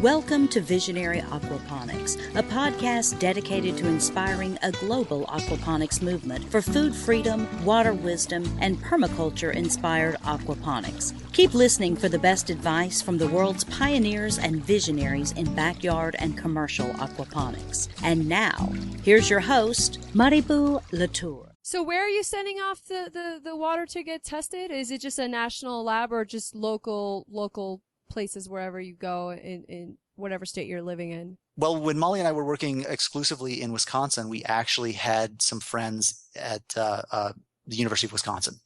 Welcome to Visionary Aquaponics, a podcast dedicated to inspiring a global aquaponics movement for food freedom, water wisdom, and permaculture-inspired aquaponics. Keep listening for the best advice from the world's pioneers and visionaries in backyard and commercial aquaponics. And now, here's your host, Maribou Latour. So where are you sending off the water to get tested? Is it just a national lab or just local places wherever you go in whatever state you're living in? Well, when Molly and I were working exclusively in Wisconsin, we actually had some friends at the University of Wisconsin,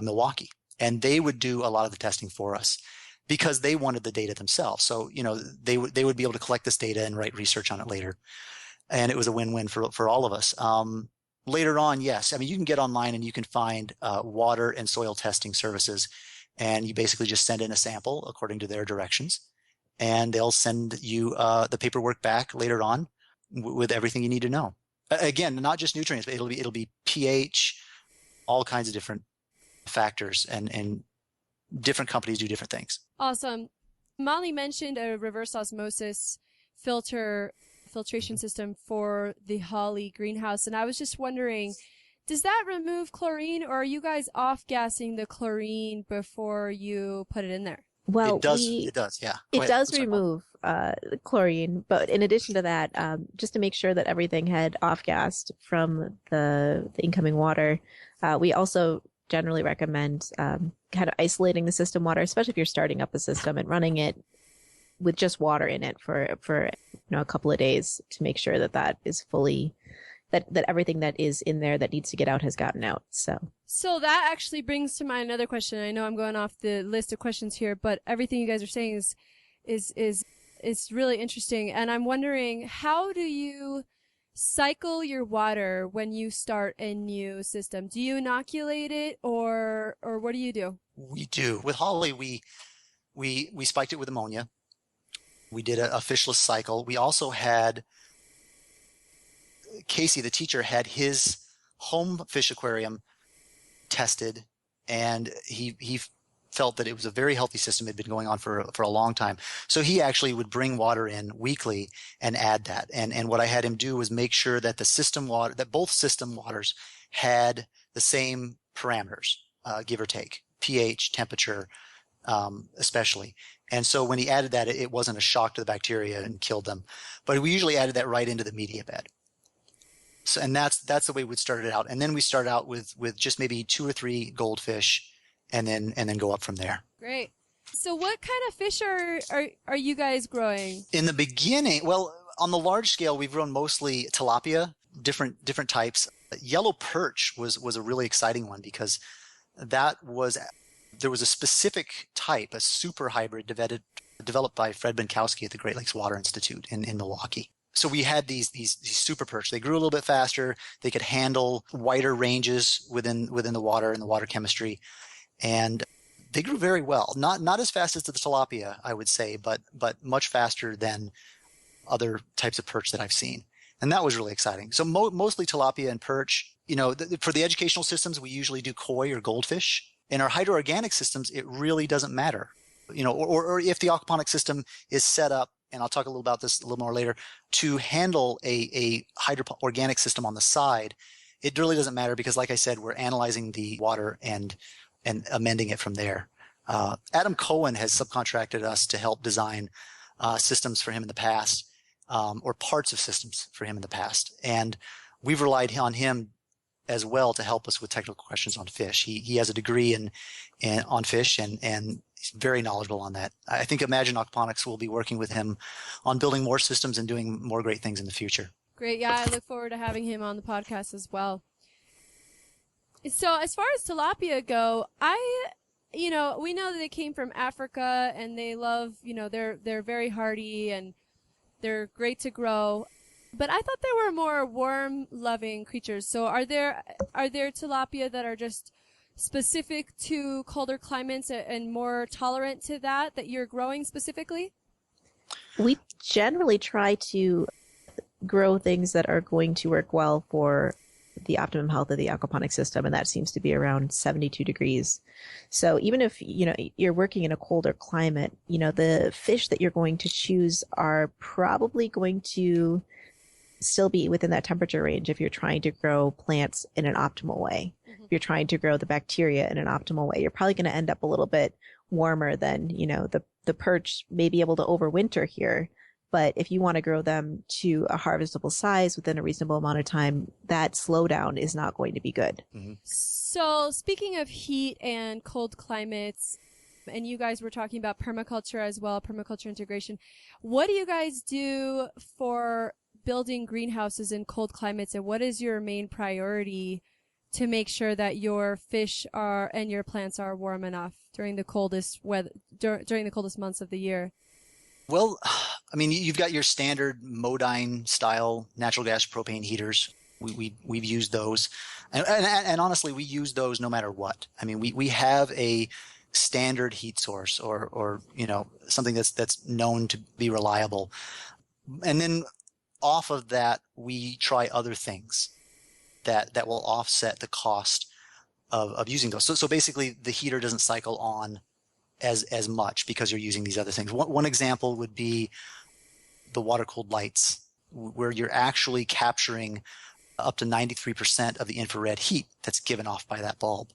Milwaukee, and they would do a lot of the testing for us because they wanted the data themselves. So, you know, they would be able to collect this data and write research on it later. And it was a win-win for all of us. Later on, yes. I mean, you can get online and you can find water and soil testing services. And you basically just send in a sample according to their directions, and they'll send you the paperwork back later on with everything you need to know. Again, not just nutrients, but it'll be pH, all kinds of different factors, and different companies do different things. Awesome. Molly mentioned a reverse osmosis filtration system for the Holly greenhouse, and I was just wondering, does that remove chlorine, or are you guys off-gassing the chlorine before you put it in there? Well, it does, yeah. It does remove chlorine, but in addition to that, just to make sure that everything had off-gassed from the incoming water, we also generally recommend kind of isolating the system water, especially if you're starting up a system and running it with just water in it for a couple of days to make sure that is fully. That everything that is in there that needs to get out has gotten out. So that actually brings to mind another question. I know I'm going off the list of questions here, but everything you guys are saying is really interesting. And I'm wondering, how do you cycle your water when you start a new system? Do you inoculate it, or what do you do? We do. With Holly, we spiked it with ammonia. We did a fishless cycle. We also had Casey, the teacher, had his home fish aquarium tested, and he felt that it was a very healthy system. It had been going on for a long time. So he actually would bring water in weekly and add that. And what I had him do was make sure that that both system waters had the same parameters, give or take, pH, temperature, especially. And so when he added that, it wasn't a shock to the bacteria and killed them. But we usually added that right into the media bed. So, and that's the way we started out. And then we start out with just maybe 2 or 3 goldfish, and then go up from there. Great. So what kind of fish are you guys growing? In the beginning, well, on the large scale, we've grown mostly tilapia, different types. Yellow perch was a really exciting one because there was a specific type, a super hybrid developed by Fred Benkowski at the Great Lakes Water Institute in Milwaukee. So we had these super perch. They grew a little bit faster. They could handle wider ranges within the water and the water chemistry, and they grew very well. Not as fast as the tilapia, I would say, but much faster than other types of perch that I've seen, and that was really exciting. So mostly tilapia and perch. You know, for the educational systems, we usually do koi or goldfish. In our hydroorganic systems, it really doesn't matter. You know, or if the aquaponic system is set up, and I'll talk a little about this a little more later, to handle a hydroorganic system on the side, it really doesn't matter because, like I said, we're analyzing the water and amending it from there. Adam Cohen has subcontracted us to help design systems for him in the past, or parts of systems for him in the past. And we've relied on him as well to help us with technical questions on fish. He has a degree on fish, and he's very knowledgeable on that. I think Imagine Aquaponics will be working with him on building more systems and doing more great things in the future. Great. Yeah, I look forward to having him on the podcast as well. So as far as tilapia go, we know that they came from Africa, and they love, they're very hardy and they're great to grow. But I thought they were more worm-loving creatures. So are there tilapia that are just specific to colder climates and more tolerant to that you're growing specifically? We generally try to grow things that are going to work well for the optimum health of the aquaponic system, and that seems to be around 72 degrees. So even if, you're working in a colder climate, the fish that you're going to choose are probably going to still be within that temperature range if you're trying to grow plants in an optimal way. If you're trying to grow the bacteria in an optimal way, you're probably going to end up a little bit warmer than, the perch may be able to overwinter here. But if you want to grow them to a harvestable size within a reasonable amount of time, that slowdown is not going to be good. Mm-hmm. So speaking of heat and cold climates, and you guys were talking about permaculture as well, permaculture integration. What do you guys do for building greenhouses in cold climates, and what is your main priority to make sure that your fish and your plants are warm enough during the coldest during the coldest months of the year? Well, I mean, you've got your standard Modine style natural gas propane heaters. We've used those, and honestly, we use those no matter what. I mean, we have a standard heat source or something that's known to be reliable, and then off of that, we try other things that will offset the cost of using those. So basically, the heater doesn't cycle on as much because you're using these other things. One example would be the water-cooled lights, where you're actually capturing up to 93% of the infrared heat that's given off by that bulb.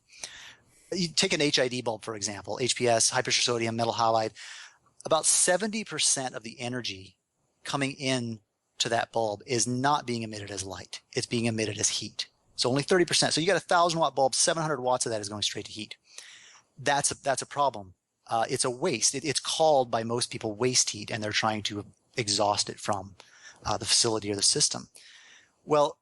You take an HID bulb, for example, HPS, high pressure sodium, metal halide. About 70% of the energy coming in to that bulb is not being emitted as light. It's being emitted as heat. So only 30%. So you got a 1,000-watt bulb, 700 watts of that is going straight to heat. That's a problem. It's a waste. It's called by most people waste heat, and they're trying to exhaust it from the facility or the system. Well,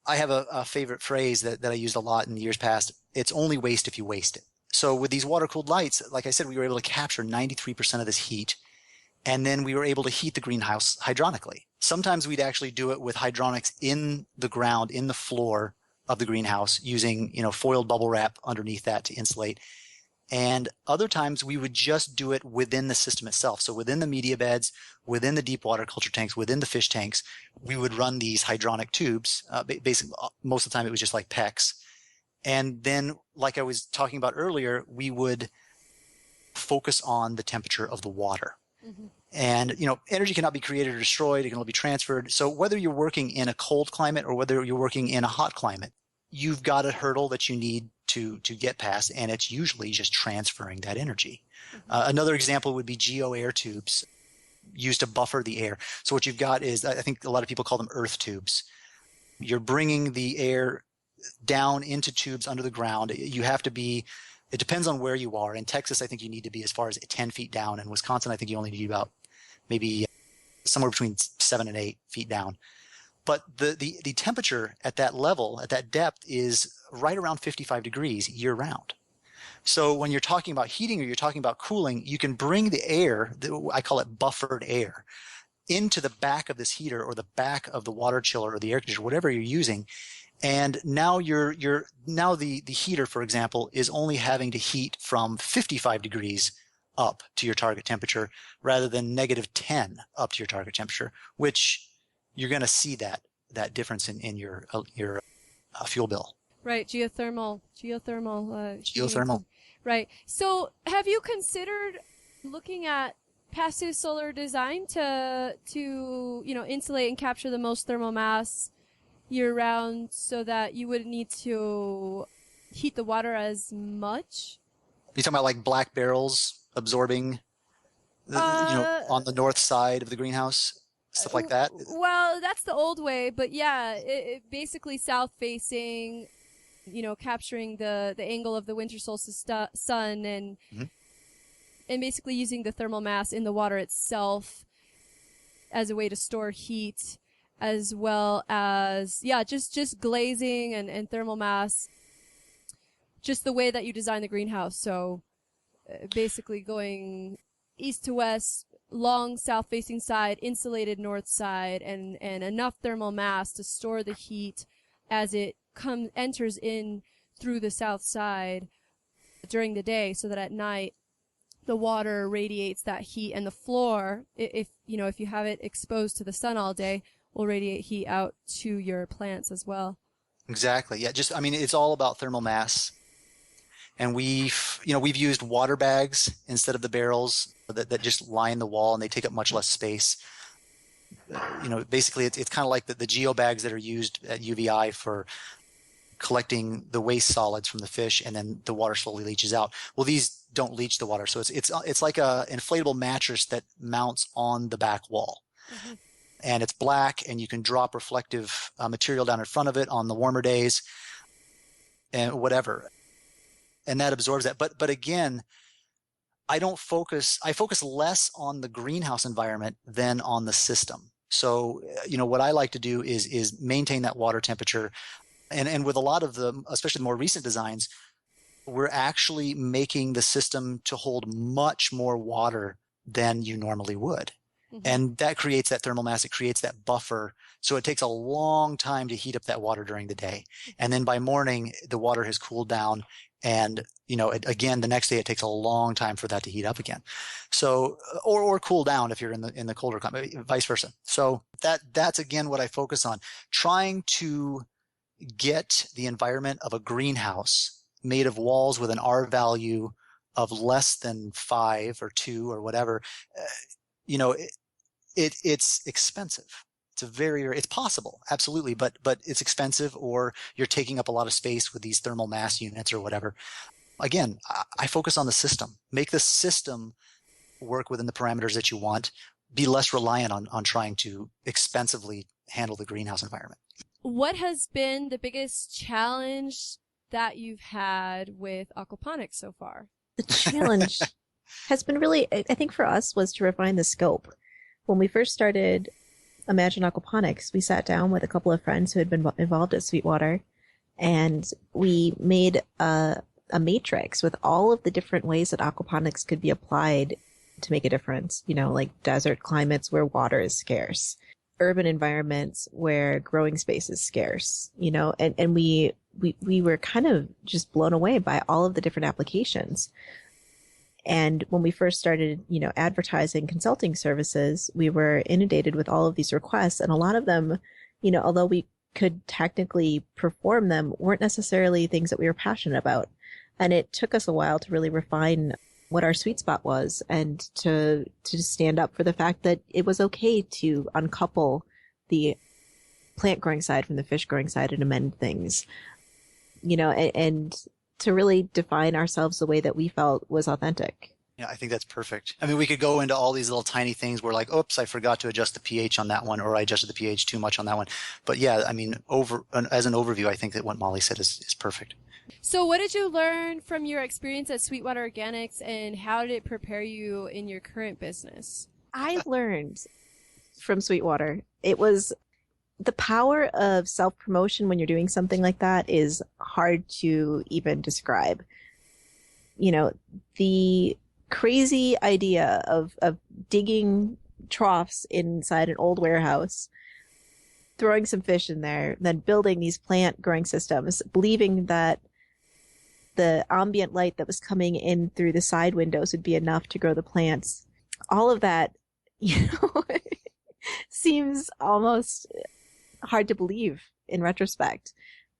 I have a favorite phrase that I used a lot in years past. It's only waste if you waste it. So with these water-cooled lights, like I said, we were able to capture 93% of this heat, and then we were able to heat the greenhouse hydronically. Sometimes we'd actually do it with hydronics in the ground, in the floor of the greenhouse, using foiled bubble wrap underneath that to insulate. And other times we would just do it within the system itself. So within the media beds, within the deep water culture tanks, within the fish tanks, we would run these hydronic tubes. Basically, most of the time it was just like PEX. And then, like I was talking about earlier, we would focus on the temperature of the water. Mm-hmm. And, energy cannot be created or destroyed. It can only be transferred. So whether you're working in a cold climate or whether you're working in a hot climate, you've got a hurdle that you need to get past, and it's usually just transferring that energy. Mm-hmm. Another example would be geo air tubes used to buffer the air. So what you've got is, I think a lot of people call them earth tubes. You're bringing the air down into tubes under the ground. You have to be, it depends on where you are. In Texas, I think you need to be as far as 10 feet down. In Wisconsin, I think you only need about maybe somewhere between 7 and 8 feet down. But the temperature at that level, at that depth, is right around 55 degrees year round. So when you're talking about heating or you're talking about cooling, you can bring the air, I call it buffered air, into the back of this heater or the back of the water chiller or the air conditioner, whatever you're using. And now the heater, for example, is only having to heat from 55 degrees up to your target temperature rather than -10 up to your target temperature, which you're going to see that difference in your fuel bill. Right, geothermal. Right. So, have you considered looking at passive solar design to insulate and capture the most thermal mass year round, so that you wouldn't need to heat the water as much? You're talking about like black barrels absorbing, on the north side of the greenhouse? Stuff like that? Well, that's the old way, but yeah, it basically south facing, capturing the angle of the winter solstice sun and mm-hmm. and basically using the thermal mass in the water itself as a way to store heat, as well as just glazing and thermal mass, just the way that you design the greenhouse. So basically going east to west, long south-facing side, insulated north side, and enough thermal mass to store the heat as it enters in through the south side during the day, so that at night the water radiates that heat, and the floor, if you have it exposed to the sun all day, will radiate heat out to your plants as well. Exactly. Yeah. Just, I mean, it's all about thermal mass. And we've used water bags instead of the barrels that just line the wall, and they take up much less space. Basically it's kind of like the geo bags that are used at UVI for collecting the waste solids from the fish, and then the water slowly leaches out. Well, these don't leach the water. So it's like a inflatable mattress that mounts on the back wall. Mm-hmm. And it's black, and you can drop reflective material down in front of it on the warmer days and whatever. And that absorbs that. But again, I focus less on the greenhouse environment than on the system. So, what I like to do is maintain that water temperature. And with a lot of the, especially the more recent designs, we're actually making the system to hold much more water than you normally would. Mm-hmm. And that creates that thermal mass. It creates that buffer. So it takes a long time to heat up that water during the day. And then by morning, the water has cooled down. And, again, the next day, it takes a long time for that to heat up again. So, or cool down if you're in the colder climate, vice versa. So that's again what I focus on, trying to get the environment of a greenhouse made of walls with an R value of less than 5 or 2 or whatever. It's expensive. It's possible, absolutely, but it's expensive, or you're taking up a lot of space with these thermal mass units or whatever. Again, I focus on the system. Make the system work within the parameters that you want. Be less reliant on trying to expensively handle the greenhouse environment. What has been the biggest challenge that you've had with aquaponics so far? The challenge has been really, I think for us, was to refine the scope. When we first started Imagine Aquaponics, we sat down with a couple of friends who had been involved at Sweetwater, and we made a matrix with all of the different ways that aquaponics could be applied to make a difference. Like desert climates where water is scarce, urban environments where growing space is scarce, and we were kind of just blown away by all of the different applications. And when we first started, advertising consulting services, we were inundated with all of these requests. And a lot of them, although we could technically perform them, weren't necessarily things that we were passionate about. And it took us a while to really refine what our sweet spot was, and to stand up for the fact that it was okay to uncouple the plant growing side from the fish growing side and amend things, and to really define ourselves the way that we felt was authentic. Yeah, I think that's perfect. I mean, we could go into all these little tiny things where like, oops, I forgot to adjust the pH on that one, or I adjusted the pH too much on that one. But yeah, I mean, as an overview, I think that what Molly said is perfect. So what did you learn from your experience at Sweetwater Organics, and how did it prepare you in your current business? I learned from Sweetwater, it was the power of self-promotion when you're doing something like that is hard to even describe. The crazy idea of digging troughs inside an old warehouse, throwing some fish in there, then building these plant growing systems, believing that the ambient light that was coming in through the side windows would be enough to grow the plants. All of that, seems almost hard to believe in retrospect.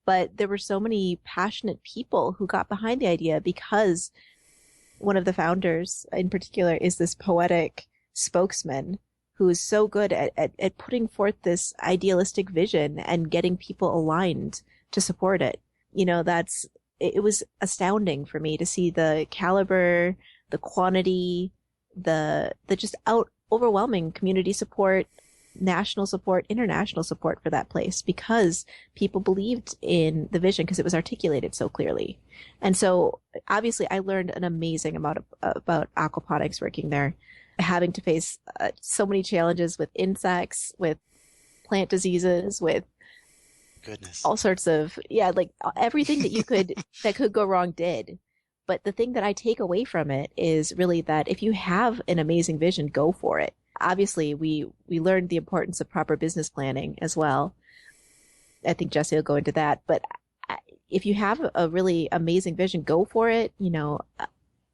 But there were so many passionate people who got behind the idea, because one of the founders in particular is this poetic spokesman who is so good at putting forth this idealistic vision and getting people aligned to support it. It was astounding for me to see the caliber, the quantity, the just overwhelming community support, national support, international support for that place, because people believed in the vision, because it was articulated so clearly. And so obviously I learned an amazing amount about aquaponics working there, having to face so many challenges with insects, with plant diseases, with all sorts of, like everything that could go wrong did. But the thing that I take away from it is really that if you have an amazing vision, go for it. Obviously, we learned the importance of proper business planning as well. I think Jesse will go into that. But if you have a really amazing vision, go for it.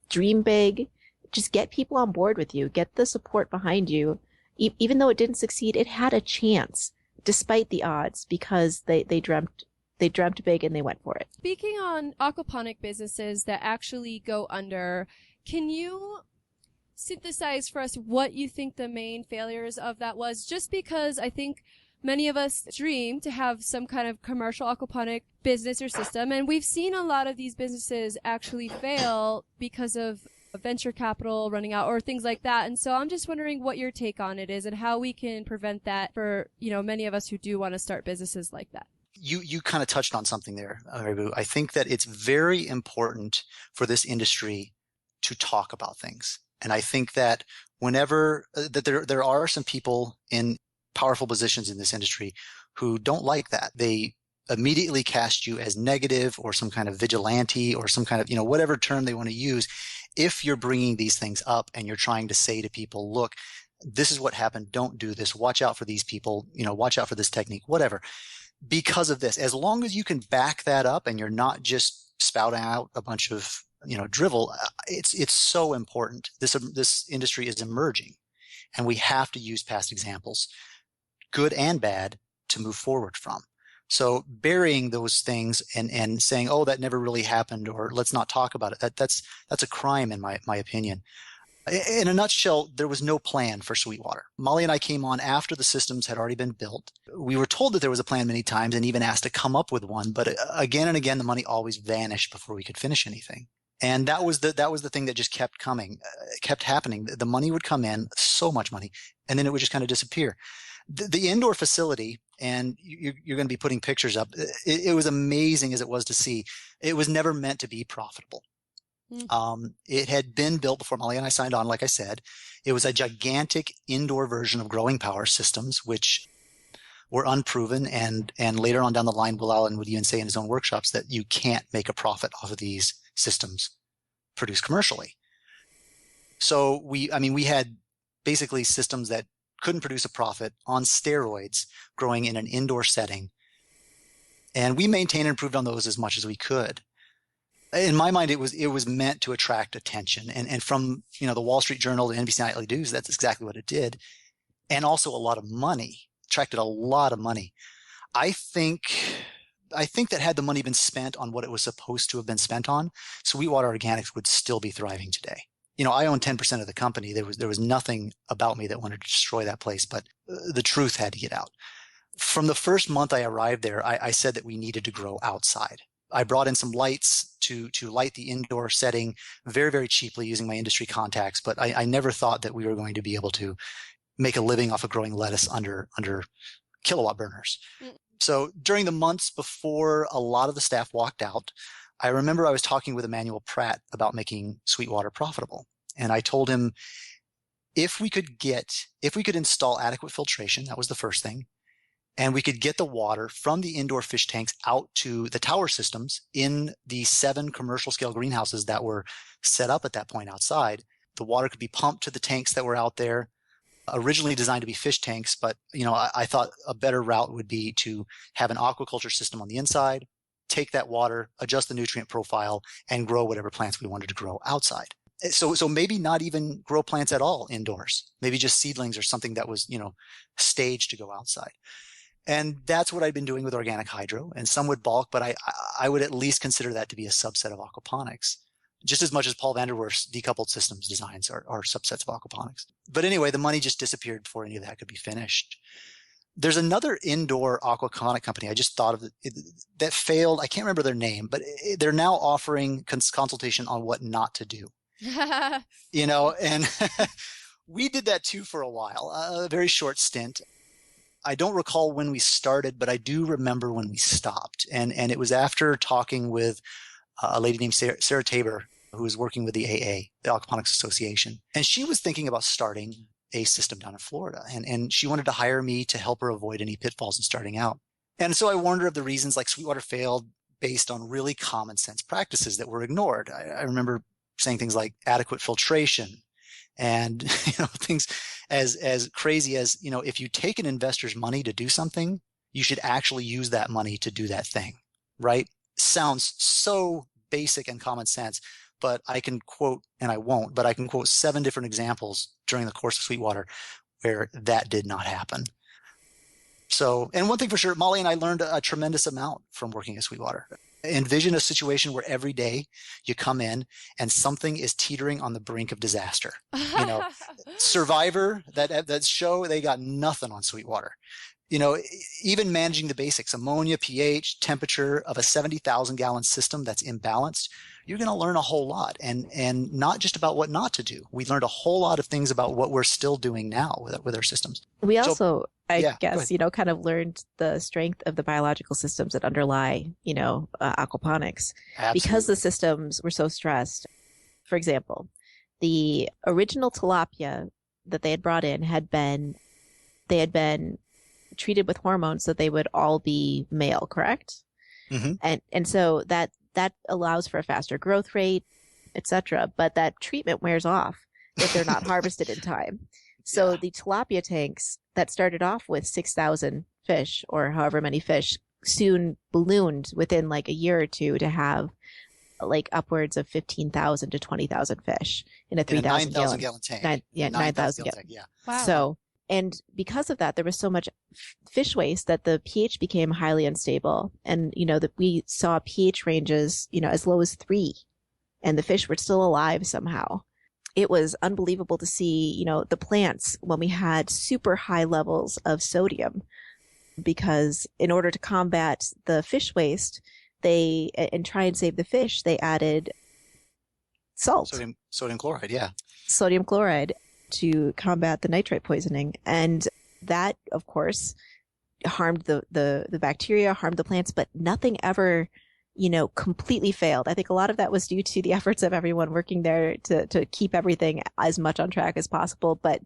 Dream big. Just get people on board with you. Get the support behind you. Even though it didn't succeed, it had a chance despite the odds, because they dreamt they dreamt big and they went for it. Speaking on aquaponic businesses that actually go under, can you synthesize for us what you think the main failures of that was? Just because I think many of us dream to have some kind of commercial aquaponic business or system, and we've seen a lot of these businesses actually fail because of venture capital running out or things like that. And so I'm just wondering what your take on it is and how we can prevent that for, many of us who do want to start businesses like that. You kind of touched on something there, Rebu. I think that it's very important for this industry to talk about things. And I think that whenever that there are some people in powerful positions in this industry who don't like that. They immediately cast you as negative or some kind of vigilante or some kind of, whatever term they want to use. If you're bringing these things up and you're trying to say to people, look, this is what happened. Don't do this. Watch out for these people, watch out for this technique, whatever. Because of this, as long as you can back that up and you're not just spouting out a bunch of, drivel, it's so important. This industry is emerging and we have to use past examples, good and bad, to move forward from. So burying those things and saying, oh, that never really happened, or let's not talk about it. That's a crime in my opinion. In a nutshell, there was no plan for Sweetwater. Molly and I came on after the systems had already been built. We were told that there was a plan many times and even asked to come up with one, but again and again, the money always vanished before we could finish anything. And that was the thing that just kept coming, kept happening. The money would come in, so much money, and then it would just kind of disappear. The indoor facility, and you're going to be putting pictures up, it was amazing as it was to see. It was never meant to be profitable. It had been built before Molly and I signed on, like I said. It was a gigantic indoor version of growing power systems, which were unproven. And later on down the line, Will Allen would even say in his own workshops that you can't make a profit off of these systems produced commercially. So we had basically systems that couldn't produce a profit on steroids growing in an indoor setting. And we maintained and improved on those as much as we could. In my mind, it was meant to attract attention. And from, the Wall Street Journal to NBC Nightly News, that's exactly what it did. And also a lot of money, attracted a lot of money. I think that had the money been spent on what it was supposed to have been spent on, Sweetwater Organics would still be thriving today. I own 10% of the company. There was nothing about me that wanted to destroy that place, but the truth had to get out. From the first month I arrived there, I said that we needed to grow outside. I brought in some lights to light the indoor setting very, very cheaply using my industry contacts, but I never thought that we were going to be able to make a living off of growing lettuce under kilowatt burners. So during the months before a lot of the staff walked out, I remember I was talking with Emmanuel Pratt about making Sweetwater profitable. And I told him if we could install adequate filtration, that was the first thing, and we could get the water from the indoor fish tanks out to the tower systems in the 7 commercial scale greenhouses that were set up at that point outside. The water could be pumped to the tanks that were out there, originally designed to be fish tanks. But, I thought a better route would be to have an aquaculture system on the inside, take that water, adjust the nutrient profile, and grow whatever plants we wanted to grow outside. So maybe not even grow plants at all indoors, maybe just seedlings or something that was, staged to go outside. And that's what I'd been doing with organic hydro, and some would balk, but I would at least consider that to be a subset of aquaponics, just as much as Paul Vanderwerf's decoupled systems designs are subsets of aquaponics. But anyway, the money just disappeared before any of that could be finished. There's another indoor aquaponic company I just thought of that failed. I can't remember their name, but they're now offering consultation on what not to do. And we did that too for a while, a very short stint. I don't recall when we started, but I do remember when we stopped. And it was after talking with a lady named Sarah Tabor, who was working with the AA, the Aquaponics Association. And she was thinking about starting a system down in Florida. And she wanted to hire me to help her avoid any pitfalls in starting out. And so I warned her of the reasons like Sweetwater failed based on really common sense practices that were ignored. I remember saying things like adequate filtration and, things as crazy as, if you take an investor's money to do something, you should actually use that money to do that thing, right? Sounds so basic and common sense, but I can quote, and I won't, but I can quote 7 different examples during the course of Sweetwater where that did not happen. So, and one thing for sure, Molly and I learned a tremendous amount from working at Sweetwater. Envision a situation where every day you come in and something is teetering on the brink of disaster. You know, Survivor, that show, they got nothing on Sweetwater. You know, even managing the basics, ammonia, pH, temperature of a 70,000 gallon system that's imbalanced, you're going to learn a whole lot, and not just about what not to do. We learned a whole lot of things about what we're still doing now with our systems. We also, I guess, kind of learned the strength of the biological systems that underlie, aquaponics. Absolutely. Because the systems were so stressed. For example, the original tilapia that they had brought in had been treated with hormones so they would all be male, correct? Mm-hmm. And so that allows for a faster growth rate, etc. But that treatment wears off if they're not harvested in time. So the tilapia tanks that started off with 6,000 fish or however many fish soon ballooned within like a year or two to have like upwards of 15,000 to 20,000 fish in a 3,000 gallon tank. 9,000 gallon. Yeah. Wow. So, and because of that, there was so much fish waste that the pH became highly unstable. And, that we saw pH ranges, as low as 3, and the fish were still alive somehow. It was unbelievable to see, the plants when we had super high levels of sodium, because in order to combat the fish waste, and try and save the fish, they added salt. Sodium chloride, yeah. Sodium chloride to combat the nitrite poisoning. And that, of course, harmed the bacteria, harmed the plants, but nothing ever, completely failed. I think a lot of that was due to the efforts of everyone working there to keep everything as much on track as possible. But,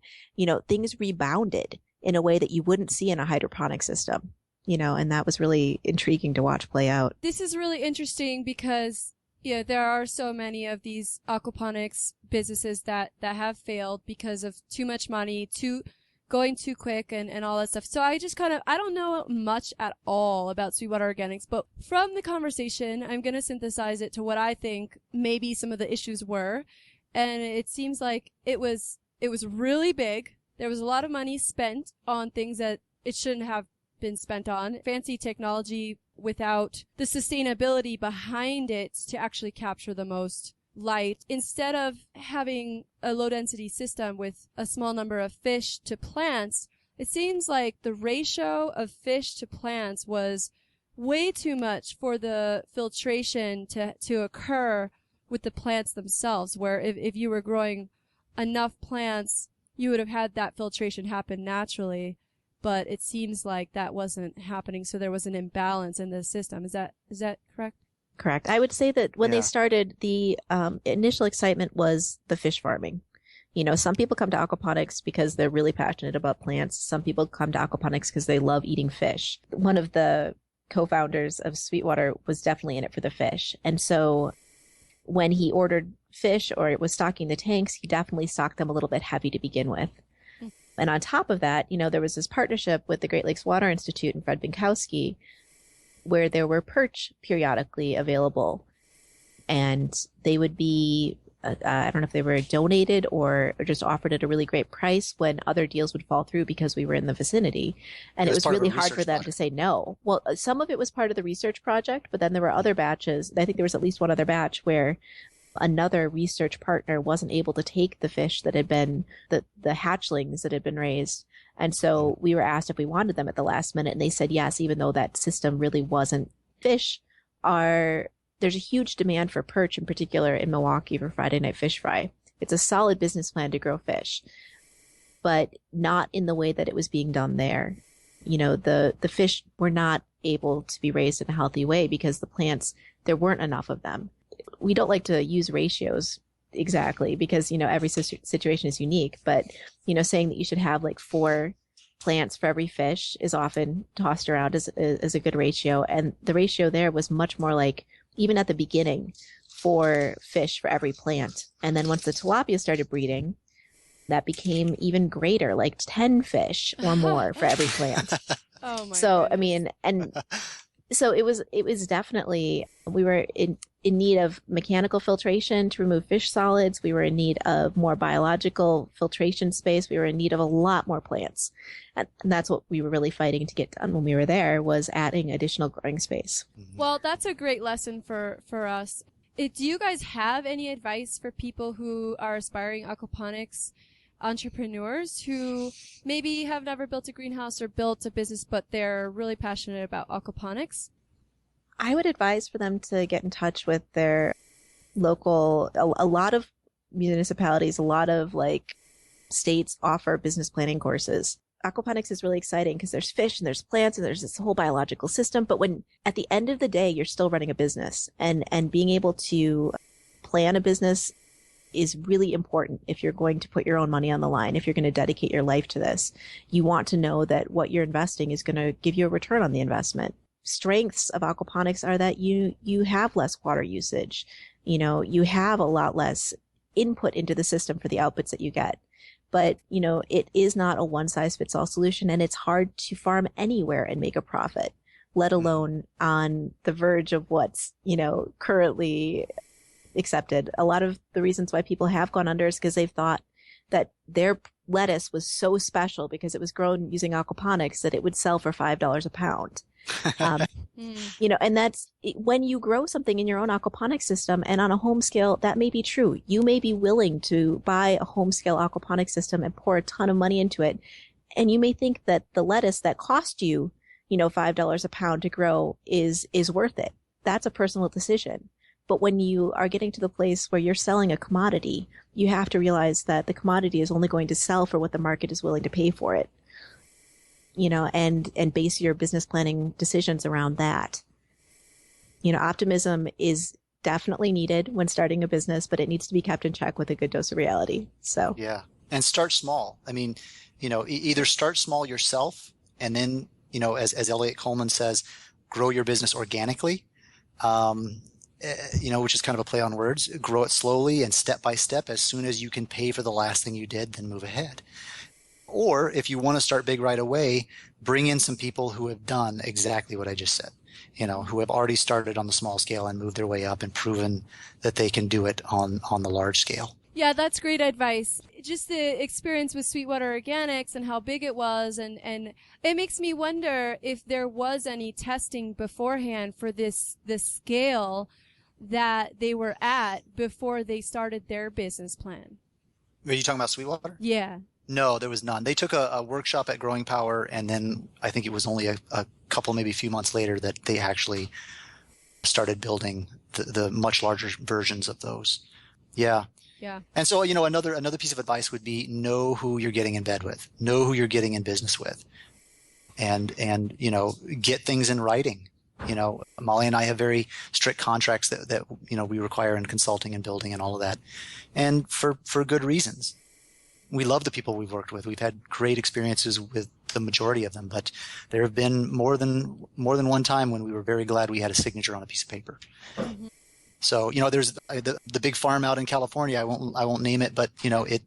things rebounded in a way that you wouldn't see in a hydroponic system, and that was really intriguing to watch play out. This is really interesting because there are so many of these aquaponics businesses that have failed because of too much money, going too quick and all that stuff. So I just I don't know much at all about Sweetwater Organics, but from the conversation, I'm going to synthesize it to what I think maybe some of the issues were. And it seems like it was really big. There was a lot of money spent on things that it shouldn't have been spent on. Fancy technology without the sustainability behind it to actually capture the most light. Instead of having a low density system with a small number of fish to plants, it seems like the ratio of fish to plants was way too much for the filtration to occur with the plants themselves, where if you were growing enough plants, you would have had that filtration happen naturally. But it seems like that wasn't happening, so there was an imbalance in the system. Is that correct? Correct. I would say that when they started, the initial excitement was the fish farming. Some people come to aquaponics because they're really passionate about plants. Some people come to aquaponics because they love eating fish. One of the co-founders of Sweetwater was definitely in it for the fish. And so when he ordered fish or was stocking the tanks, he definitely stocked them a little bit heavy to begin with. And on top of that, there was this partnership with the Great Lakes Water Institute and Fred Binkowski, where there were perch periodically available. And they would be, I don't know if they were donated or just offered at a really great price when other deals would fall through because we were in the vicinity. And it was really hard for them to say no. Well, some of it was part of the research project, but then there were other batches. I think there was at least one other batch where another research partner wasn't able to take the fish that had been the hatchlings that had been raised. And so we were asked if we wanted them at the last minute, and they said yes, even though that system really wasn't. Fish there's a huge demand for perch in particular in Milwaukee for Friday Night Fish Fry. It's a solid business plan to grow fish, but not in the way that it was being done there. The fish were not able to be raised in a healthy way because the plants, there weren't enough of them. We don't like to use ratios exactly because, every situation is unique, but, saying that you should have like 4 plants for every fish is often tossed around as a good ratio. And the ratio there was much more like, even at the beginning, 4 fish for every plant. And then once the tilapia started breeding, that became even greater, like 10 fish or more for every plant. Oh my So, goodness. I mean, and so it was definitely, we were in need of mechanical filtration to remove fish solids. We were in need of more biological filtration space. We were in need of a lot more plants. And that's what we were really fighting to get done when we were there, was adding additional growing space. Well, that's a great lesson for us. Do you guys have any advice for people who are aspiring aquaponics entrepreneurs who maybe have never built a greenhouse or built a business, but they're really passionate about aquaponics? I would advise for them to get in touch with their local, a lot of municipalities, a lot of like states offer business planning courses. Aquaponics is really exciting because there's fish and there's plants and there's this whole biological system. But when at the end of the day, you're still running a business, and being able to plan a business is really important if you're going to put your own money on the line, if you're going to dedicate your life to this. You want to know that what you're investing is going to give you a return on the investment. Strengths of aquaponics are that you have less water usage. You have a lot less input into the system for the outputs that you get. But, it is not a one-size-fits-all solution, and it's hard to farm anywhere and make a profit, let alone on the verge of what's, currently accepted. A lot of the reasons why people have gone under is because they've thought that their lettuce was so special because it was grown using aquaponics that it would sell for $5 a pound. And that's when you grow something in your own aquaponic system and on a home scale, that may be true. You may be willing to buy a home scale aquaponic system and pour a ton of money into it. And you may think that the lettuce that cost you, $5 a pound to grow is worth it. That's a personal decision. But when you are getting to the place where you're selling a commodity, you have to realize that the commodity is only going to sell for what the market is willing to pay for it. And base your business planning decisions around that. Optimism is definitely needed when starting a business, but it needs to be kept in check with a good dose of reality. So yeah, and start small. I mean, either start small yourself, and then as Elliot Coleman says, grow your business organically. Which is kind of a play on words. Grow it slowly and step by step. As soon as you can pay for the last thing you did, then move ahead. Or if you want to start big right away, bring in some people who have done exactly what I just said, who have already started on the small scale and moved their way up and proven that they can do it on the large scale. Yeah, that's great advice. Just the experience with Sweetwater Organics and how big it was. And it makes me wonder if there was any testing beforehand for the scale that they were at before they started their business plan. Are you talking about Sweetwater? Yeah. No, there was none. They took a workshop at Growing Power, and then I think it was only a couple, maybe a few months later that they actually started building the much larger versions of those. Yeah. Yeah. And so, another piece of advice would be know who you're getting in bed with, know who you're getting in business with, and get things in writing. Molly and I have very strict contracts that we require in consulting and building and all of that, and for good reasons. We love the people we've worked with. We've had great experiences with the majority of them, but there have been more than one time when we were very glad we had a signature on a piece of paper. Mm-hmm. So, there's the big farm out in California. I won't name it, but it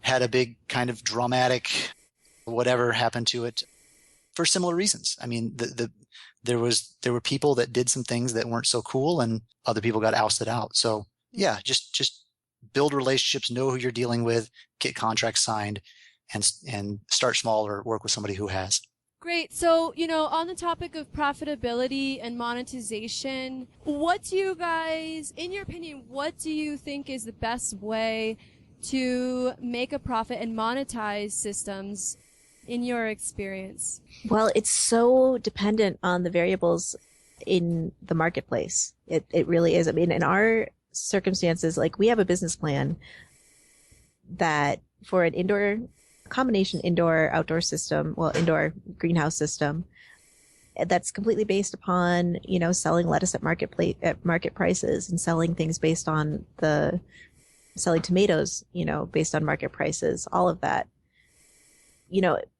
had a big kind of dramatic whatever happened to it for similar reasons. I mean, there were people that did some things that weren't so cool, and other people got ousted out. So yeah, just build relationships, know who you're dealing with, get contracts signed, and start small or work with somebody who has. Great. So, on the topic of profitability and monetization, what do you guys, in your opinion, what do you think is the best way to make a profit and monetize systems in your experience? Well, it's so dependent on the variables in the marketplace. It really is. I mean, in our circumstances, like we have a business plan that for an combination indoor-outdoor system, indoor greenhouse system, that's completely based upon, selling lettuce at market prices and selling things based on selling tomatoes, based on market prices, all of that,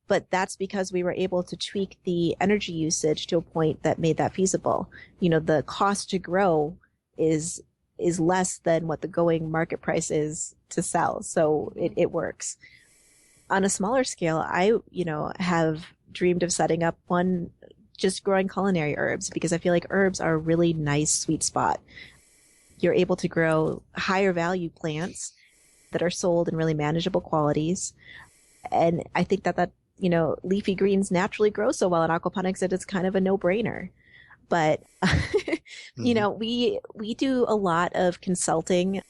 but that's because we were able to tweak the energy usage to a point that made that feasible. The cost to grow is less than what the going market price is to sell. So it works. On a smaller scale, I, have dreamed of setting up one just growing culinary herbs, because I feel like herbs are a really nice sweet spot. you're able to grow higher value plants that are sold in really manageable qualities. And I think that leafy greens naturally grow so well in aquaponics that it's kind of a no-brainer. But, we do a lot of consulting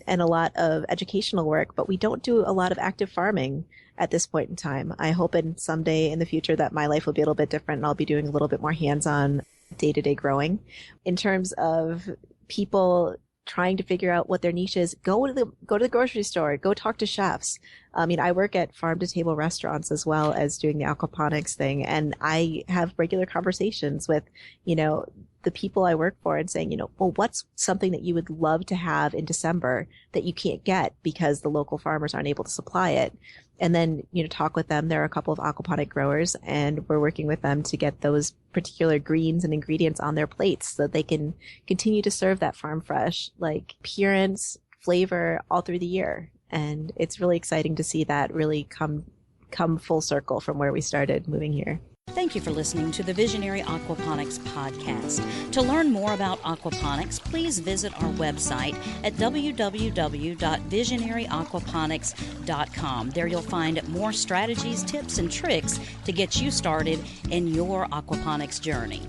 and a lot of educational work, but we don't do a lot of active farming at this point in time. I hope someday in the future that my life will be a little bit different and I'll be doing a little bit more hands-on day-to-day growing. In terms of people trying to figure out what their niche is, go to the grocery store, go talk to chefs. I mean, I work at farm to table restaurants as well as doing the aquaponics thing. And I have regular conversations with, the people I work for and saying, well, what's something that you would love to have in December that you can't get because the local farmers aren't able to supply it? And then, talk with them. There are a couple of aquaponic growers and we're working with them to get those particular greens and ingredients on their plates so that they can continue to serve that farm fresh, like appearance, flavor all through the year. And it's really exciting to see that really come full circle from where we started moving here. Thank you for listening to the Visionary Aquaponics podcast. To learn more about aquaponics, please visit our website at www.visionaryaquaponics.com. There you'll find more strategies, tips, and tricks to get you started in your aquaponics journey.